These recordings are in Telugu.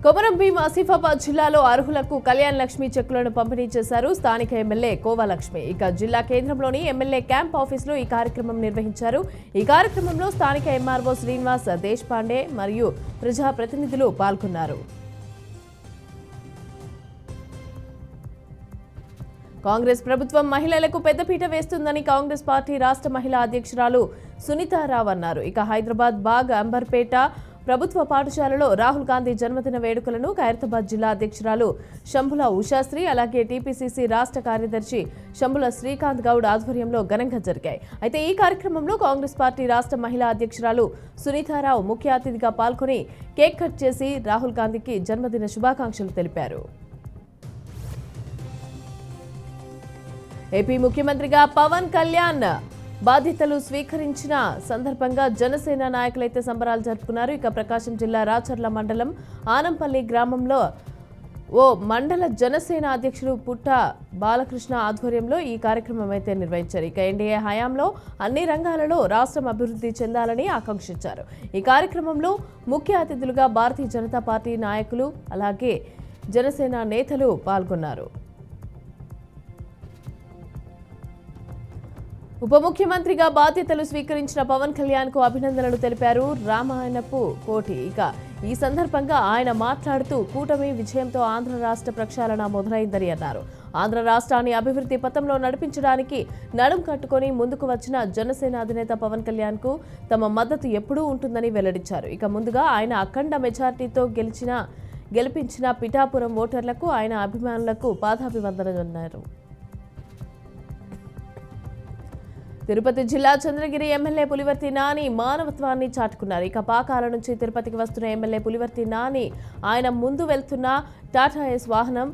కొమరం భీం ఆసిఫాబాద్ జిల్లాలో అర్హులకు కళ్యాణ్ లక్ష్మి చెక్కులను పంపిణీ చేశారు స్థానిక ఎమ్మెల్యే కోవా లక్ష్మి. ఇక జిల్లా కేంద్రంలోని ఎమ్మెల్యే క్యాంప్ ఆఫీసులో ఈ కార్యక్రమం నిర్వహించారు. ఈ కార్యక్రమంలో స్థానిక ఎంఆర్ఓ శ్రీనివాస్ దేశపాండే మరియు ప్రజాప్రతినిధులు పాల్గొన్నారు. కాంగ్రెస్ ప్రభుత్వం మహిళలకు పెద్దపీట వేస్తుందని కాంగ్రెస్ పార్టీ రాష్ట్ర మహిళా అధ్యక్షురాలు సునీతారావు అన్నారు. ఇక హైదరాబాద్ బాగ్ అంబర్పేట ప్రభుత్వ పాఠశాలలో రాహుల్ గాంధీ జన్మదిన వేడుకలను ఖైరతాబాద్ జిల్లా అధ్యక్షురాలు శంభుల ఉషాశ్రీ అలాగే టీపీసీసీ రాష్ట్ర కార్యదర్శి శంభుల శ్రీకాంత్ గౌడ్ ఆధ్వర్యంలో ఘనంగా జరిగాయి. అయితే ఈ కార్యక్రమంలో కాంగ్రెస్ పార్టీ రాష్ట్ర మహిళా అధ్యక్షురాలు సునీతారావు ముఖ్య అతిథిగా పాల్గొని కేక్ కట్ చేసి రాహుల్ గాంధీకి జన్మదిన శుభాకాంక్షలు తెలిపారు. ఏపీ ముఖ్యమంత్రిగా పవన్ కళ్యాణ్ బాధ్యతలు స్వీకరించిన సందర్భంగా జనసేన నాయకులైతే సంబరాలు జరుపుకున్నారు. ఇక ప్రకాశం జిల్లా రాచర్ల మండలం ఆనంపల్లి గ్రామంలో ఓ మండల జనసేన అధ్యక్షుడు పుట్ట బాలకృష్ణ ఆధ్వర్యంలో ఈ కార్యక్రమం అయితే నిర్వహించారు. ఇక ఎన్డీఏ హయాంలో అన్ని రంగాలలో రాష్ట్రం అభివృద్ధి చెందాలని ఆకాంక్షించారు. ఈ కార్యక్రమంలో ముఖ్య అతిథులుగా భారతీయ జనతా పార్టీ నాయకులు అలాగే జనసేన నేతలు పాల్గొన్నారు. ఉప ముఖ్యమంత్రిగా బాధ్యతలు స్వీకరించిన పవన్ కళ్యాణ్ కు అభినందనలు తెలిపారు రామాయణపు కోటి. ఇక ఈ సందర్భంగా ఆయన మాట్లాడుతూ కూటమి విజయంతో ఆంధ్ర రాష్ట్ర ప్రక్షాళన మొదలైందని అన్నారు. ఆంధ్ర రాష్ట్రాన్ని అభివృద్ధి పథంలో నడిపించడానికి నడుం కట్టుకొని ముందుకు వచ్చిన జనసేన అధినేత పవన్ కళ్యాణ్ కు తమ మద్దతు ఎప్పుడూ ఉంటుందని వెల్లడించారు. ఇక ముందుగా ఆయన అఖండ మెజార్టీతో గెలిపించిన పిఠాపురం ఓటర్లకు ఆయన అభిమానులకు పాదాభివందనలు. తిరుపతి జిల్లా చంద్రగిరి ఎమ్మెల్యే పులివర్తి నాని మానవత్వాన్ని చాటుకున్నారు. ఇక పాకాల నుంచి తిరుపతికి వస్తున్న ఎమ్మెల్యే పులివర్తి నాని ఆయన ముందు వెళ్తున్న టాటా ఎస్ వాహనం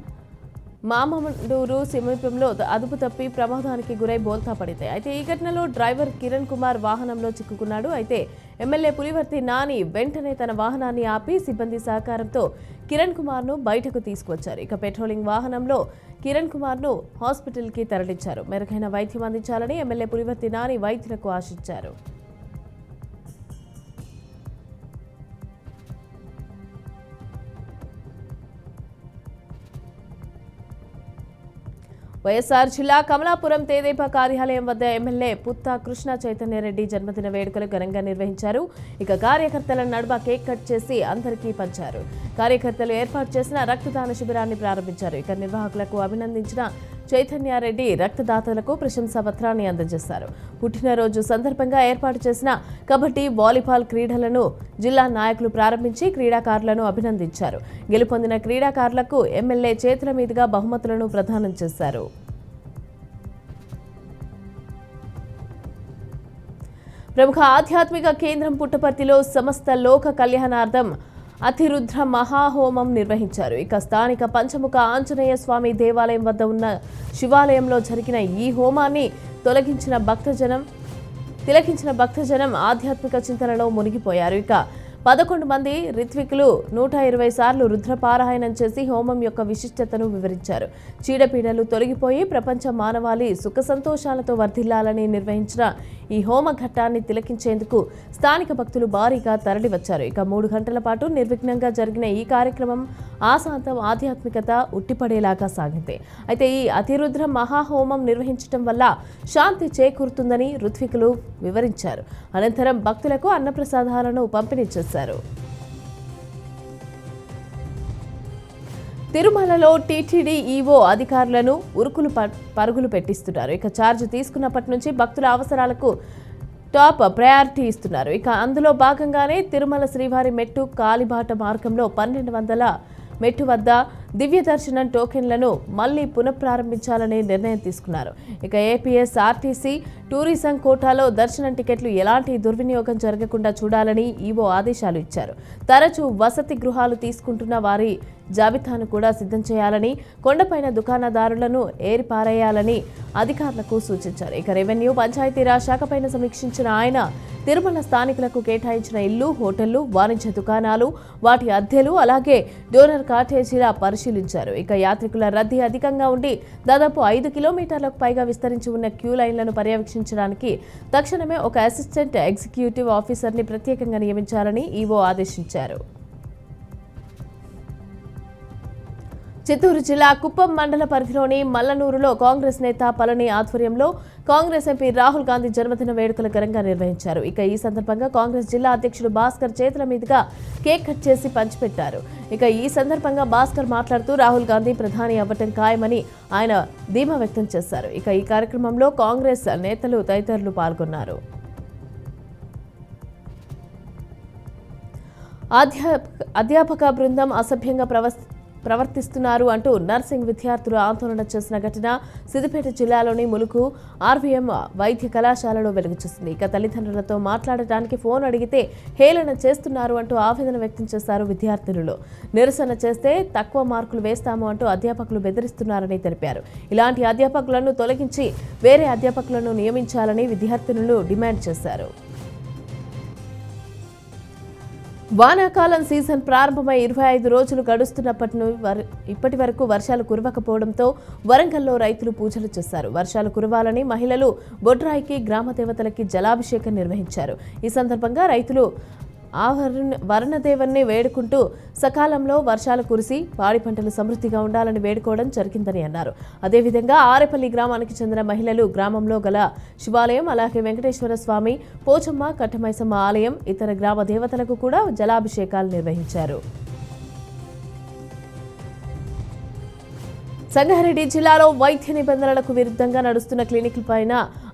మామూరు సమీపంలో అదుపు తప్పి ప్రమాదానికి గురై బోల్తా పడితే అయితే ఈ ఘటనలో డ్రైవర్ కిరణ్ కుమార్ వాహనంలో చిక్కుకున్నాడు. అయితే ఎమ్మెల్యే పులివర్తి నాని వెంటనే తన వాహనాన్ని ఆపి సిబ్బంది సహకారంతో కిరణ్ కుమార్ను బయటకు తీసుకువచ్చారు. ఇక పెట్రోలింగ్ వాహనంలో కిరణ్ కుమార్ను హాస్పిటల్కి తరలించారు. మెరుగైన వైద్యం అందించాలని ఎమ్మెల్యే పులివర్తి నాని వైద్యులకు ఆశించారు. వైఎస్ఆర్ జిల్లా కమలాపురం తేదేపా కార్యాలయం వద్ద ఎమ్మెల్యే పుత్తా కృష్ణ చైతన్యరెడ్డి జన్మదిన వేడుకలు ఘనంగా నిర్వహించారు. ఇక కార్యకర్తల నడుమ కేక్ కట్ చేసి అందరికీ పంచారు. కార్యకర్తలు ఏర్పాటు చేసిన రక్తదాన శిబిరాన్ని ప్రారంభించారు. ఇక నిర్వాహకులకు అభినందించిన చైతన్యారెడ్డి రక్తదాతలకు ప్రశంసా పత్రాన్ని అందజేశారు. పుట్టినరోజు సందర్భంగా ఏర్పాటు చేసిన కబడ్డీ వాలీబాల్ క్రీడలను జిల్లా నాయకులు ప్రారంభించి క్రీడాకారులను అభినందించారు. గెలుపొందిన క్రీడాకారులకు ఎమ్మెల్యే చేతుల మీదుగా బహుమతులను ప్రదానం చేశారు. ప్రముఖ ఆధ్యాత్మిక కేంద్రం పుట్టపర్తిలో సమస్త లోక కళ్యాణార్థం అతిరుద్ర మహాహోమం నిర్వహించారు. ఇక స్థానిక పంచముఖ ఆంజనేయ స్వామి దేవాలయం వద్ద ఉన్న శివాలయంలో జరిగిన ఈ హోమాన్ని తిలకించిన భక్తజనం ఆధ్యాత్మిక చింతనలో మునిగిపోయారు. ఇక 11 మంది రిత్వికులు 120 సార్లు రుద్రపారాయణం చేసి హోమం యొక్క విశిష్టతను వివరించారు. చీడపీడలు తొలగిపోయి ప్రపంచ మానవాళి సుఖ సంతోషాలతో వర్ధిల్లాలని నిర్వహించిన ఈ హోమ ఘట్టాన్ని తిలకించేందుకు స్థానిక భక్తులు భారీగా తరలివచ్చారు. ఇక 3 గంటల పాటు నిర్విఘ్నంగా జరిగిన ఈ కార్యక్రమం ఆశాంతం ఆధ్యాత్మికత ఉట్టిపడేలాగా సాగింది. అయితే ఈ అతిరుద్ర మహాహోమం నిర్వహించడం వల్ల శాంతి చేకూరుతుందని ఋత్వికులు వివరించారు. అనంతరం భక్తులకు అన్నప్రసాదాలను పంపిణీ చేశారు. తిరుమలలో టీటీడీ ఈవో అధికారులను ఉరుకులు పరుగులు పెట్టిస్తున్నారు. ఇక ఛార్జ్ తీసుకున్నప్పటి నుంచి భక్తుల అవసరాలకు టాప్ ప్రయారిటీ ఇస్తున్నారు. ఇక అందులో భాగంగానే తిరుమల శ్రీవారి మెట్టు కాలిబాట మార్గంలో 1200 మెట్టు వద్ద దివ్య దర్శనం టోకెన్లను మళ్లీ పునఃప్రారంభించాలనే నిర్ణయం తీసుకున్నారు. ఇక ఏపీఎస్ఆర్టీసీ టూరిజం కోటాలో దర్శనం టికెట్లు ఎలాంటి దుర్వినియోగం జరగకుండా చూడాలని ఈవో ఆదేశాలు ఇచ్చారు. తరచూ వసతి గృహాలు తీసుకుంటున్న వారి జాబితాను కూడా సిద్ధం చేయాలని, కొండపైన దుకాణదారులను ఏరిపారేయాలని అధికారులకు సూచించారు. ఇక రెవెన్యూ పంచాయతీరాజ్ శాఖపైన సమీక్షించిన ఆయన తిరుమల స్థానికులకు కేటాయించిన ఇల్లు, హోటళ్లు, వాణిజ్య దుకాణాలు, వాటి అద్దెలు అలాగే డోనర్ కాటేజీల పరిశీలించారు. ఇక యాత్రికుల రద్దీ అధికంగా ఉండి దాదాపు 5 కిలోమీటర్లకు పైగా విస్తరించి ఉన్న క్యూ లైన్లను పర్యవేక్షించడానికి తక్షణమే ఒక అసిస్టెంట్ ఎగ్జిక్యూటివ్ ఆఫీసర్ని ప్రత్యేకంగా నియమించాలని ఈవో ఆదేశించారు. చిత్తూరు జిల్లా కుప్పం మండల పరిధిలోని మల్లనూరులో కాంగ్రెస్ నేత పళని ఆధ్వర్యంలో కాంగ్రెస్ ఎంపీ రాహుల్ గాంధీ జన్మదిన వేడుకలు ఘనంగా నిర్వహించారు. ఇక ఈ సందర్భంగా కాంగ్రెస్ జిల్లా అధ్యక్షుడు భాస్కర్ చేతుల మీదుగా కేక్ కట్ చేసి పంచిపెట్టారు. ఇక ఈ సందర్భంగా భాస్కర్ మాట్లాడుతూ రాహుల్ గాంధీ ప్రధాని అవ్వటం ఖాయమని ఆయన ధీమా వ్యక్తం చేశారు. ఇక ఈ కార్యక్రమంలో కాంగ్రెస్ నేతలు తదితరులు పాల్గొన్నారు. అధ్యాపక బృందం అసభ్యంగా ప్రవర్తిస్తున్నారు అంటూ నర్సింగ్ విద్యార్థులు ఆందోళన చేసిన ఘటన సిద్దిపేట జిల్లాలోని ములుగు ఆర్వీఎం వైద్య కళాశాలలో వెలుగుచూసింది. ఇక తల్లిదండ్రులతో మాట్లాడటానికి ఫోన్ అడిగితే హేళన చేస్తున్నారు అంటూ ఆవేదన వ్యక్తం చేశారు విద్యార్థులు. నిరసన చేస్తే తక్కువ మార్కులు వేస్తాము అంటూ అధ్యాపకులు బెదిరిస్తున్నారని తెలిపారు. ఇలాంటి అధ్యాపకులను తొలగించి వేరే అధ్యాపకులను నియమించాలని విద్యార్థులు డిమాండ్ చేశారు. వానాకాలం సీజన్ ప్రారంభమై 25 రోజులు గడుస్తున్నప్పటి ఇప్పటి వరకు వర్షాలు కురవకపోవడంతో వరంగల్లో రైతులు పూజలు చేశారు. వర్షాలు కురవాలని మహిళలు బొడ్రాయికి గ్రామ దేవతలకి జలాభిషేకం నిర్వహించారు. ఈ సందర్భంగా రైతులు వరుణదేవుణ్ణి వేడుకుంటూ సకాలంలో వర్షాలు కురిసి పాడి పంటలు సమృద్ధిగా ఉండాలని వేడుకోవడం జరిగిందని అన్నారు. అదేవిధంగా ఆరేపల్లి గ్రామానికి చెందిన మహిళలు గ్రామంలో గల శివాలయం, అలాగే వెంకటేశ్వర స్వామి, పోచమ్మ, కట్టమైసమ్మ ఆలయం, ఇతర గ్రామ దేవతలకు కూడా జలాభిషేకాలు నిర్వహించారు. సంగారెడ్డి జిల్లాలో వైద్య నిబంధనలకు విరుద్ధంగా నడుస్తున్న క్లినిక్లపైన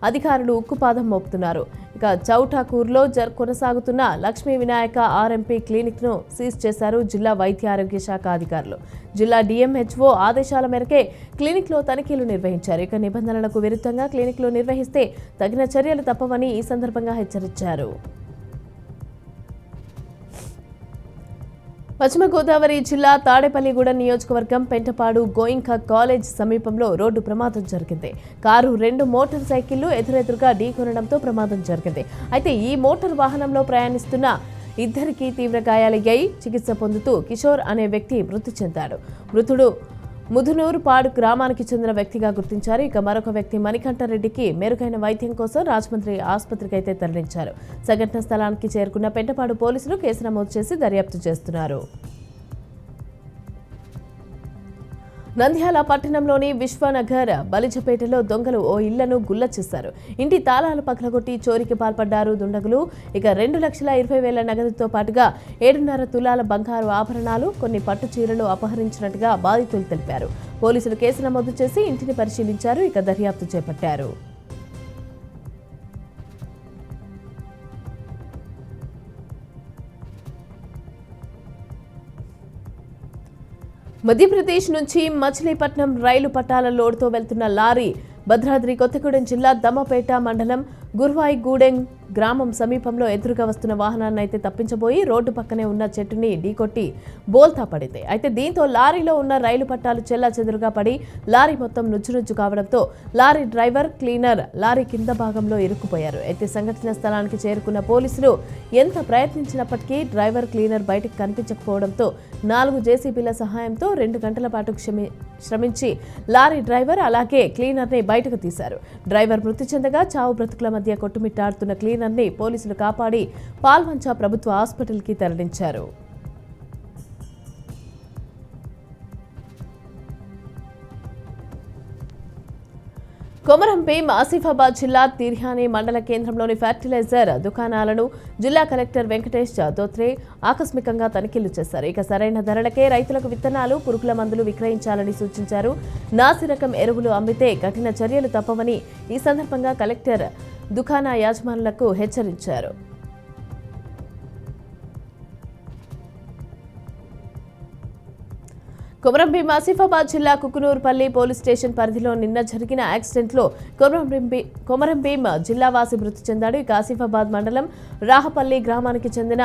అధికారులు ఉక్కుపాదం మోపుతున్నారు. ఇక చౌటాకూరులో కొనసాగుతున్న లక్ష్మీ వినాయక ఆర్ఎంపీ క్లినిక్ ను సీజ్ చేశారు జిల్లా వైద్య ఆరోగ్య శాఖ అధికారులు. జిల్లా డిఎంహెచ్ఓ ఆదేశాల మేరకే క్లినిక్ లో తనిఖీలు నిర్వహించారు. ఇక నిబంధనలకు విరుద్ధంగా క్లినిక్ లో నిర్వహిస్తే తగిన చర్యలు తప్పవని ఈ సందర్భంగా హెచ్చరించారు. పశ్చిమ గోదావరి జిల్లా తాడేపల్లిగూడెం నియోజకవర్గం పెంటపాడు గోయింకా కాలేజ్ సమీపంలో రోడ్డు ప్రమాదం జరిగింది. కారు 2 మోటార్ సైకిళ్లు ఎదురెదురుగా ఢీకొనడంతో ప్రమాదం జరిగింది. అయితే ఈ మోటార్ వాహనంలో ప్రయాణిస్తున్న ఇద్దరికి తీవ్ర గాయాలయ్యాయి. చికిత్స పొందుతూ కిషోర్ అనే వ్యక్తి మృతి చెందాడు. మృతుడు ముదునూరుపాడు గ్రామానికి చెందిన వ్యక్తిగా గుర్తించారు. ఇక మరొక వ్యక్తి మణికంఠరెడ్డికి మెరుగైన వైద్యం కోసం రాజమండ్రి ఆసుపత్రికి అయితే తరలించారు. సంఘటన స్థలానికి చేరుకున్న పెంటపాడు పోలీసులు కేసు నమోదు చేసి దర్యాప్తు చేస్తున్నారు. నంద్యాల పట్టణంలోని విశ్వనగర్ బలిజపేటలో దొంగలు ఓ ఇళ్లను గుల్ల చేశారు. ఇంటి తాళాలు పగలగొట్టి చోరీకి పాల్పడ్డారు దుండగులు. ఇక 2,20,000 నగదుతో పాటుగా 7.5 తులాల బంగారు ఆభరణాలు, కొన్ని పట్టు చీరలు అపహరించినట్టుగా బాధితులు తెలిపారు. పోలీసులు కేసు నమోదు చేసి ఇంటిని పరిశీలించారు. ఇక దర్యాప్తు చేపట్టారు. మధ్యప్రదేశ్ నుంచి మచిలీపట్నం రైలు పట్టాల లోడుతో వెళ్తున్న లారీ భద్రాద్రి కొత్తగూడెం జిల్లా దమ్మపేట మండలం గుర్వాయిగూడెం గ్రామం సమీపంలో ఎదురుగా వస్తున్న వాహనాన్ని అయితే తప్పించబోయి రోడ్డు పక్కనే ఉన్న చెట్టుని ఢీకొట్టి బోల్తా పడింది. అయితే దీంతో లారీలో ఉన్న రైలు పట్టాలు చెల్లాచెదురుగా పడి లారీ మొత్తం నుజ్జునుజ్జు కావడంతో లారీ డ్రైవర్, క్లీనర్ లారీ కింద భాగంలో ఇరుక్కుపోయారు. అయితే సంఘటన స్థలానికి చేరుకున్న పోలీసులు ఎంత ప్రయత్నించినప్పటికీ డ్రైవర్, క్లీనర్ బయటకు కనిపించకపోవడంతో 4 జేసీబీల సహాయంతో 2 గంటల పాటు శ్రమించి లారీ డ్రైవర్ అలాగే క్లీనర్ని బయటకు తీశారు. డ్రైవర్ మృతి చెందగా చావు బ్రతుకుల మధ్య కొట్టుమిట్టాడుతున్న క్లీనర్ని పోలీసులు కాపాడి పాల్వంచ ప్రభుత్వ హాస్పిటల్కి తరలించారు. కొమరంభీం ఆసిఫాబాద్ జిల్లా తిర్యానీ మండల కేంద్రంలోని ఫెర్టిలైజర్ దుకాణాలను జిల్లా కలెక్టర్ వెంకటేష్ దోత్రే ఆకస్మికంగా తనిఖీలు చేశారు. ఇక సరైన ధరలకే రైతులకు విత్తనాలు, పురుగుల మందులు విక్రయించాలని సూచించారు. నాసిరకం ఎరువులు అమ్మితే కఠిన చర్యలు తప్పవని ఈ సందర్భంగా కలెక్టర్ దుకాణ యాజమానులకు హెచ్చరించారు. కొమరంభీం ఆసిఫాబాద్ జిల్లా కుకునూరుపల్లి పోలీస్ స్టేషన్ పరిధిలో నిన్న జరిగిన యాక్సిడెంట్లో కొమరంభీం జిల్లావాసి మృతి చెందాడు. ఇక ఆసిఫాబాద్ మండలం రాహపల్లి గ్రామానికి చెందిన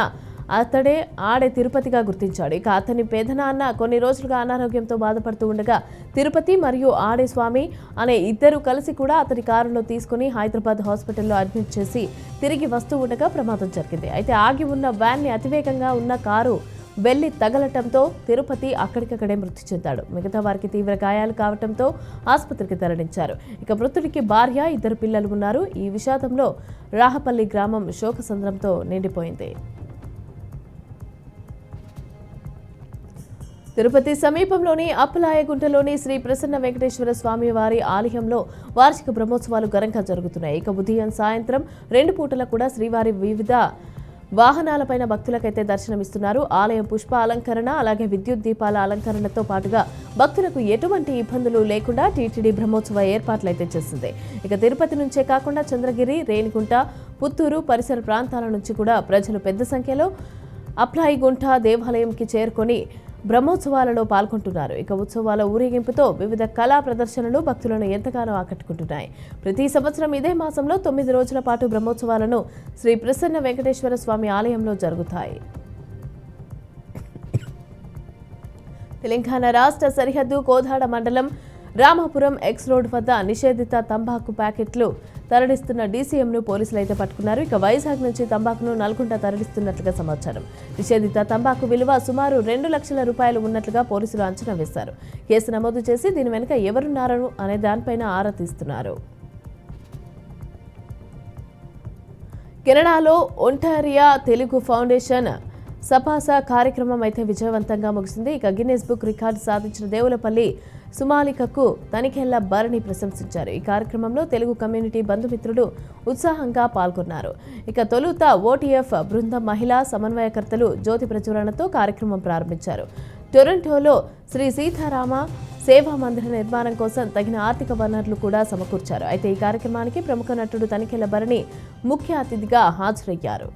అతడే ఆడే తిరుపతిగా గుర్తించాడు. ఇక అతని పెదనాన్న కొన్ని రోజులుగా అనారోగ్యంతో బాధపడుతూ ఉండగా తిరుపతి మరియు ఆడే స్వామి అనే ఇద్దరు కలిసి కూడా అతని కారులో తీసుకుని హైదరాబాద్ హాస్పిటల్లో అడ్మిట్ చేసి తిరిగి వస్తూ ఉండగా ప్రమాదం జరిగింది. అయితే ఆగి ఉన్న వ్యాన్ని అతివేగంగా ఉన్న కారు వెళ్లి తగలటంతో తిరుపతి అక్కడికక్కడే మృతి చెందాడు. మిగతా వారికి తీవ్ర గాయాలు కావడంతో ఆసుపత్రికి తరలించారు. ఇక మృతుడికి భార్య, 2 పిల్లలు ఉన్నారు. ఈ విషాదంలో రాహపల్లి గ్రామం శోకసంద్రంతో నిండిపోయింది. తిరుపతి సమీపంలోని అప్పలాయగుంటలోని శ్రీ ప్రసన్న వెంకటేశ్వర స్వామి వారి ఆలయంలో వార్షిక బ్రహ్మోత్సవాలు ఘనంగా జరుగుతున్నాయి. ఇక ఉదయం సాయంత్రం 2 పూటల కూడా శ్రీవారి వివిధ వాహనాలపైన భక్తులకైతే దర్శనమిస్తున్నారు. ఆలయం పుష్ప అలంకరణ అలాగే విద్యుత్ దీపాల అలంకరణతో పాటుగా భక్తులకు ఎటువంటి ఇబ్బందులు లేకుండా టీటీడీ బ్రహ్మోత్సవ ఏర్పాట్లు అయితే చేసింది. ఇక తిరుపతి నుంచే కాకుండా చంద్రగిరి, రేణిగుంట, పుత్తూరు పరిసర ప్రాంతాల నుంచి కూడా ప్రజలు పెద్ద సంఖ్యలో అప్లాయిగుంట దేవాలయంకి చేరుకొని బ్రహ్మోత్సవాలలో పాల్గొంటున్నారు. ఇక ఉత్సవాల ఊరేగింపుతో వివిధ కళా ప్రదర్శనలు భక్తులను ఎంతగానో ఆకట్టుకుంటున్నాయి. ప్రతి సంవత్సరం ఇదే మాసంలో 9 రోజుల పాటు బ్రహ్మోత్సవాలను శ్రీ ప్రసన్న వెంకటేశ్వర స్వామి ఆలయంలో జరుగుతాయి. తెలంగాణ రాష్ట్ర సరిహద్దు కోదాడ మండలం రామాపురం ఎక్స్ రోడ్ వద్ద నిషేధిత తంబాకు ప్యాకెట్లు తరలిస్తున్న డీసీఎంను పోలీసులు అయితే పట్టుకున్నారు. ఇక వైజాగ్ నుంచి తంబాకును నల్గొండ తరలిస్తున్నట్లుగా సమాచారం. నిషేధిత తంబాకు విలువ సుమారు 2 లక్షల రూపాయలు ఉన్నట్లుగా పోలీసులు అంచనా వేశారు. కేసు నమోదు చేసి దీని వెనుక ఎవరున్నారు అనే దానిపైన ఆరా తీస్తున్నారు. కెనడాలో ఒంటారియా తెలుగు ఫౌండేషన్ సపాస కార్యక్రమం అయితే విజయవంతంగా ముగిసింది. ఇక గిన్నెస్ బుక్ రికార్డు సాధించిన దేవులపల్లి సుమాలికకు తనిఖీల భరణి ప్రశంసించారు. ఈ కార్యక్రమంలో తెలుగు కమ్యూనిటీ బంధుమిత్రులు ఉత్సాహంగా పాల్గొన్నారు. ఇక తొలుత ఓటీఎఫ్ బృందం మహిళా సమన్వయకర్తలు జ్యోతి ప్రచురణతో కార్యక్రమం ప్రారంభించారు. టొరంటోలో శ్రీ సీతారామ సేవా మందిర నిర్మాణం కోసం తగిన ఆర్థిక వనరులు కూడా సమకూర్చారు. అయితే ఈ కార్యక్రమానికి ప్రముఖ నటుడు తనిఖీల భరణి ముఖ్య అతిథిగా హాజరయ్యారు.